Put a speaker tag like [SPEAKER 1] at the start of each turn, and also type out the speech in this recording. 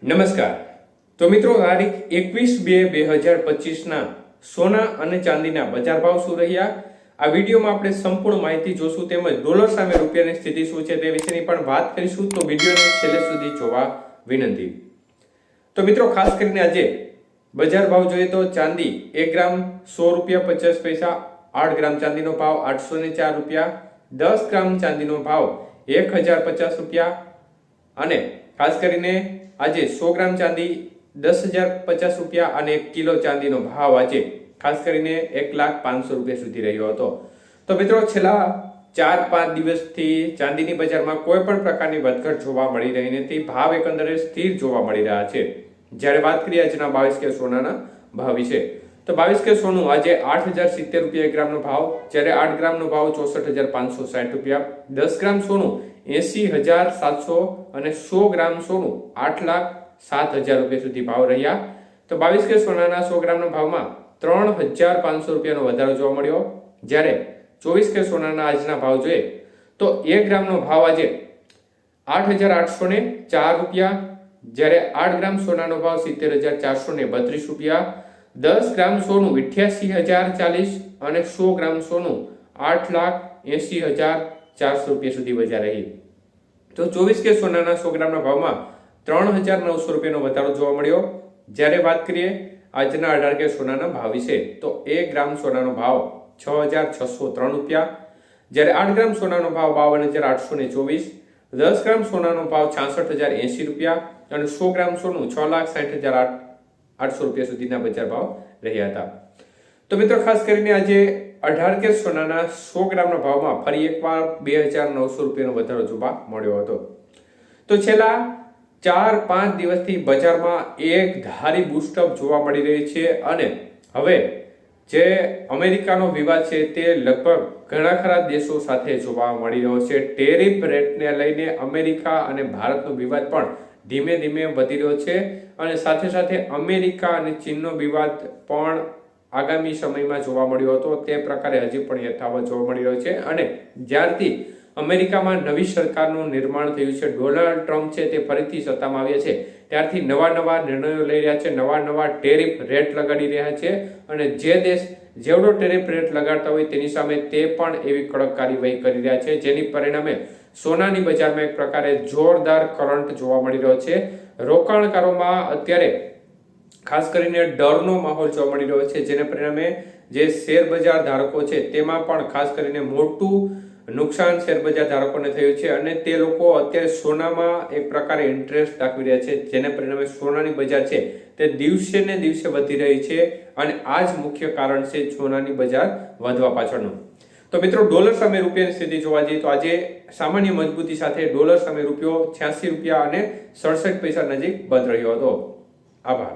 [SPEAKER 1] નમસ્કાર। તો મિત્રો તારીખ 21/2/2025 ના સોના અને ચાંદીના બજાર ભાવ શું રહ્યા આ વિડીયોમાં આપણે સંપૂર્ણ માહિતી જોશું, તેમજ ડોલર સામે રૂપિયાની સ્થિતિ શું છે તે વિશેની પણ વાત કરીશું। તો વિડીયોને છેલ્લે સુધી જોવા વિનંતી। તો મિત્રો ખાસ કરીને આજે બજાર ભાવ જોઈએ તો ચાંદી 1 ગ્રામ 100 રૂપિયા 50 પૈસા, 8 ગ્રામ ચાંદીનો ભાવ 804 રૂપિયા, 10 ગ્રામ ચાંદીનો ભાવ 1050 રૂપિયા અને ખાસ કરીને આજે 100 ગ્રામ ચાંદી 10,050 રૂપિયા અને 1 કિલો ચાંદીનો ભાવ આજે ખાસ કરીને 1,05,000 રૂપિયા સુધી રહ્યો હતો। તો મિત્રો છેલ્લા 4-5 દિવસથી ચાંદીની બજારમાં કોઈ પણ પ્રકારની વધઘટ જોવા મળી રહી નથી, ભાવ એકંદરે સ્થિર જોવા મળી રહ્યા છે। જ્યારે વાત કરીએ આજના 22 કે સોનાના ભાવ વિશે, તો 22 કે સોનું આજે 8,070 રૂપિયા 1 ગ્રામનો ભાવ, જ્યારે 8 ગ્રામનો ભાવ 64,560 રૂપિયા, 10 ગ્રામ સોનું 80,700 અને 100 ગ્રામ સોનું 8,07,000 રૂપિયા સુધી ભાવ રહ્યા। તો 22 કે સોનાના 100 ગ્રામના ભાવમાં 3,500 રૂપિયાનો વધારો જોવા મળ્યો, જ્યારે 24 કે સોનાના આજના ભાવ જોઈએ તો 1 ગ્રામનો ભાવ આજે 8,804 રૂપિયા, જ્યારે 8 ગ્રામ સોનાનો ભાવ 70,432 રૂપિયા, 10 ગ્રામ સોનું 88,040 અને 100 ગ્રામ સોનું 8,80,400 રૂપિયા સુધી બજાર રહી। તો 24 કે સોનાના 100 ગ્રામના ભાવમાં 3,900 રૂપિયાનો વધારો જોવા મળ્યો। જ્યારે વાત કરીએ આજના 18 કે સોનાના ભાવ વિશે, તો 1 ગ્રામ સોનાનો ભાવ 6,603 રૂપિયા, જ્યારે 8 ગ્રામ સોનાનો ભાવ 52,824, 10 ગ્રામ સોનાનો ભાવ 66,080 રૂપિયા અને 100 ગ્રામ સોનું 6,60,800 રૂપિયા સુધીના બજાર ભાવ રહ્યા હતા। તો મિત્રો ખાસ કરીને આજે 18 કે સોનાના 100 ગ્રામના ભાવમાં ફરી એકવાર 2,900 રૂપિયાનો વધારો જોવા મળ્યો હતો। તો છેલ્લા 4-5 દિવસથી બજારમાં એક ધારી બૂસ્ટઅપ જોવા મળી રહી છે અને હવે જે અમેરિકાનો વિવાદ છે તે લગભગ ઘણા ખરા દેશો સાથે જોવા મળી રહ્યો છે। ટેરિફ રેટને લઈને અમેરિકા અને ભારતનો વિવાદ પણ ધીમે ધીમે વધી રહ્યો છે અને સાથે સાથે અમેરિકા અને ચીનનો વિવાદ પણ આગામી સમયમાં જોવા મળ્યો હતો તે પ્રકારે હજી પણ યથાવત જોવા મળી રહ્યો છે। અને જ્યારથી અમેરિકામાં નવી સરકારનું નિર્માણ થયું છે, ડોનાલ્ડ ટ્રમ્પ છે તે ફરીથી સત્તામાં આવ્યા છે, ત્યારથી નવા નિર્ણયો લઈ રહ્યા છે, નવા ટેરિફ રેટ લગાડી રહ્યા છે અને જે દેશ જેવડો ટેરિફ રેટ લગાડતા હોય તેની સામે તે પણ એવી કડક કાર્યવાહી કરી રહ્યા છે, જેની પરિણામે સોનાની બજારમાં એક પ્રકારે જોરદાર કરંટ જોવા મળી રહ્યો છે। રોકાણકારોમાં અત્યારે ખાસ કરીને ડરનો માહોલ જોવા મળી રહ્યો છે, જેને પરિણામે જે શેર બજાર ધારકો છે તેમાં પણ ખાસ કરીને મોટું નુકસાન શેર બજાર ધારકોને થયું છે અને તે લોકો અત્યારે સોનામાં એક પ્રકારે ઇન્ટરેસ્ટ દાખવી રહ્યા છે, જેને પરિણામે સોનાની બજાર છે તે દિવસે ને દિવસે વધી રહી છે અને આ જ મુખ્ય કારણ છે સોનાની બજાર વધવા પાછળનું। તો મિત્રો ડોલર સામે રૂપિયાની સ્થિતિ જોવા જઈએ તો આજે સામાન્ય મજબૂતી સાથે ડોલર સામે રૂપિયો 86 રૂપિયા અને 67 પૈસા નજીક બંધ રહ્યો હતો। આભાર।